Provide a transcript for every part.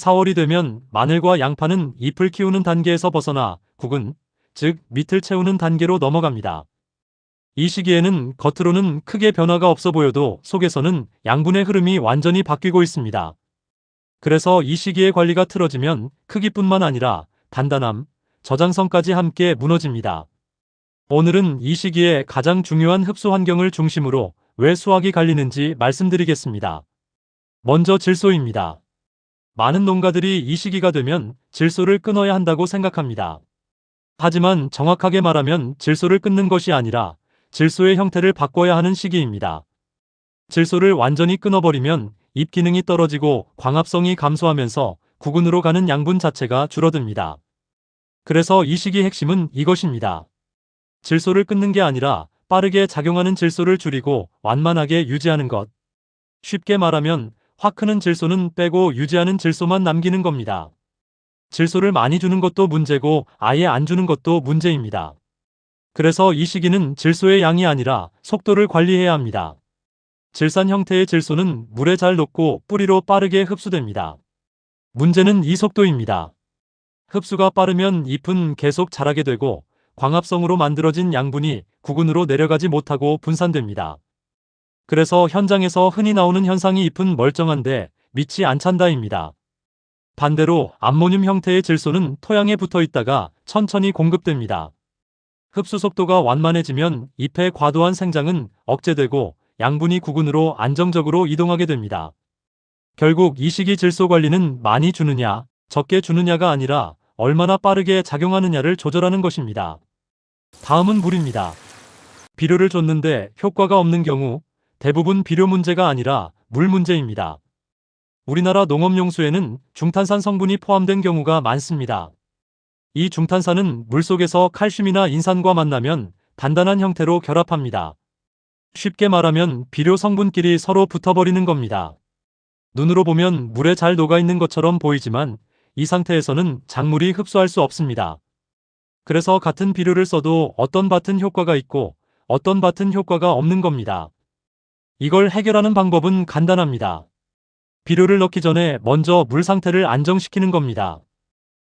4월이 되면 마늘과 양파는 잎을 키우는 단계에서 벗어나 국은, 즉 밑을 채우는 단계로 넘어갑니다. 이 시기에는 겉으로는 크게 변화가 없어 보여도 속에서는 양분의 흐름이 완전히 바뀌고 있습니다. 그래서 이 시기에 관리가 틀어지면 크기뿐만 아니라 단단함, 저장성까지 함께 무너집니다. 오늘은 이 시기에 가장 중요한 흡수 환경을 중심으로 왜 수확이 갈리는지 말씀드리겠습니다. 먼저 질소입니다. 많은 농가들이 이 시기가 되면 질소를 끊어야 한다고 생각합니다. 하지만 정확하게 말하면 질소를 끊는 것이 아니라 질소의 형태를 바꿔야 하는 시기입니다. 질소를 완전히 끊어버리면 잎 기능이 떨어지고 광합성이 감소하면서 구근으로 가는 양분 자체가 줄어듭니다. 그래서 이 시기 핵심은 이것입니다. 질소를 끊는 게 아니라 빠르게 작용하는 질소를 줄이고 완만하게 유지하는 것. 쉽게 말하면 확 크는 질소는 빼고 유지하는 질소만 남기는 겁니다. 질소를 많이 주는 것도 문제고 아예 안 주는 것도 문제입니다. 그래서 이 시기는 질소의 양이 아니라 속도를 관리해야 합니다. 질산 형태의 질소는 물에 잘 녹고 뿌리로 빠르게 흡수됩니다. 문제는 이 속도입니다. 흡수가 빠르면 잎은 계속 자라게 되고 광합성으로 만들어진 양분이 구근으로 내려가지 못하고 분산됩니다. 그래서 현장에서 흔히 나오는 현상이 잎은 멀쩡한데 밑이 안 찬다입니다. 반대로 암모늄 형태의 질소는 토양에 붙어 있다가 천천히 공급됩니다. 흡수 속도가 완만해지면 잎의 과도한 생장은 억제되고 양분이 구근으로 안정적으로 이동하게 됩니다. 결국 이 시기 질소 관리는 많이 주느냐, 적게 주느냐가 아니라 얼마나 빠르게 작용하느냐를 조절하는 것입니다. 다음은 물입니다. 비료를 줬는데 효과가 없는 경우 대부분 비료 문제가 아니라 물 문제입니다. 우리나라 농업용수에는 중탄산 성분이 포함된 경우가 많습니다. 이 중탄산은 물속에서 칼슘이나 인산과 만나면 단단한 형태로 결합합니다. 쉽게 말하면 비료 성분끼리 서로 붙어버리는 겁니다. 눈으로 보면 물에 잘 녹아있는 것처럼 보이지만 이 상태에서는 작물이 흡수할 수 없습니다. 그래서 같은 비료를 써도 어떤 밭은 효과가 있고 어떤 밭은 효과가 없는 겁니다. 이걸 해결하는 방법은 간단합니다. 비료를 넣기 전에 먼저 물 상태를 안정시키는 겁니다.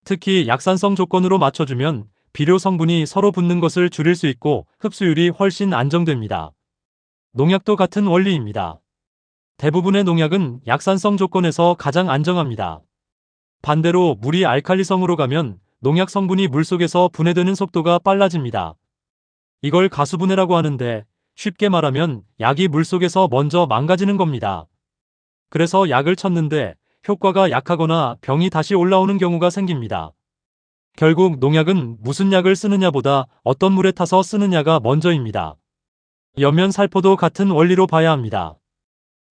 특히 약산성 조건으로 맞춰주면 비료 성분이 서로 붙는 것을 줄일 수 있고 흡수율이 훨씬 안정됩니다. 농약도 같은 원리입니다. 대부분의 농약은 약산성 조건에서 가장 안정합니다. 반대로 물이 알칼리성으로 가면 농약 성분이 물속에서 분해되는 속도가 빨라집니다. 이걸 가수분해라고 하는데 쉽게 말하면 약이 물속에서 먼저 망가지는 겁니다. 그래서 약을 쳤는데 효과가 약하거나 병이 다시 올라오는 경우가 생깁니다. 결국 농약은 무슨 약을 쓰느냐보다 어떤 물에 타서 쓰느냐가 먼저입니다. 연면살포도 같은 원리로 봐야 합니다.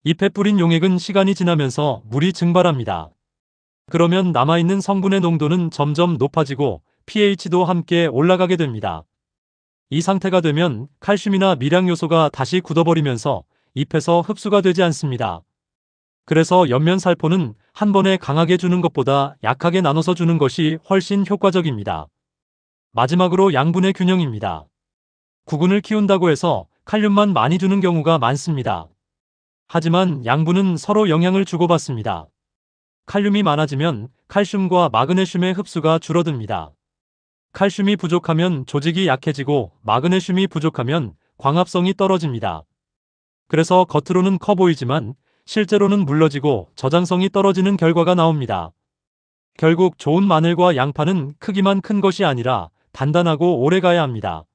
잎에 뿌린 용액은 시간이 지나면서 물이 증발합니다. 그러면 남아있는 성분의 농도는 점점 높아지고 pH도 함께 올라가게 됩니다. 이 상태가 되면 칼슘이나 미량 요소가 다시 굳어버리면서 잎에서 흡수가 되지 않습니다. 그래서 연면살포는 한 번에 강하게 주는 것보다 약하게 나눠서 주는 것이 훨씬 효과적입니다. 마지막으로 양분의 균형입니다. 구근을 키운다고 해서 칼륨만 많이 주는 경우가 많습니다. 하지만 양분은 서로 영향을 주고받습니다. 칼륨이 많아지면 칼슘과 마그네슘의 흡수가 줄어듭니다. 칼슘이 부족하면 조직이 약해지고 마그네슘이 부족하면 광합성이 떨어집니다. 그래서 겉으로는 커 보이지만 실제로는 물러지고 저장성이 떨어지는 결과가 나옵니다. 결국 좋은 마늘과 양파는 크기만 큰 것이 아니라 단단하고 오래가야 합니다.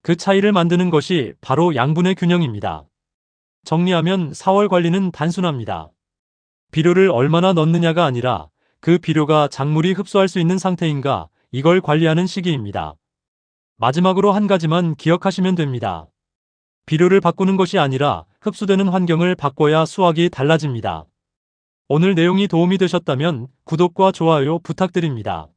그 차이를 만드는 것이 바로 양분의 균형입니다. 정리하면 4월 관리는 단순합니다. 비료를 얼마나 넣느냐가 아니라 그 비료가 작물이 흡수할 수 있는 상태인가, 이걸 관리하는 시기입니다. 마지막으로 한 가지만 기억하시면 됩니다. 비료를 바꾸는 것이 아니라 흡수되는 환경을 바꿔야 수확이 달라집니다. 오늘 내용이 도움이 되셨다면 구독과 좋아요 부탁드립니다.